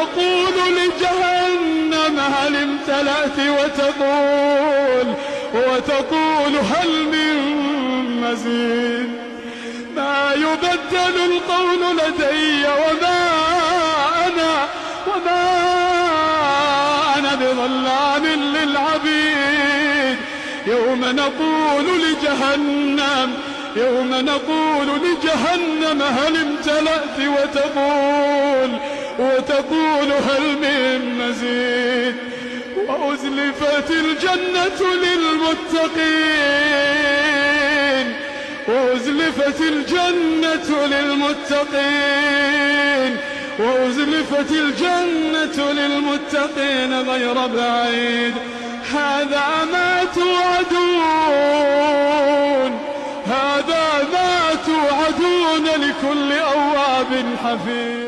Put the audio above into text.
نقول لجهنم هل امتلأت وتقول هل من مزيد. ما يبدل القول لدي وما أنا بظلام للعبيد. يوم نقول لجهنم هل امتلأت وتقول هل من مزيد. وأزلفت الجنة للمتقين غير بعيد. هذا ما توعدون لكل أواب حفيظ.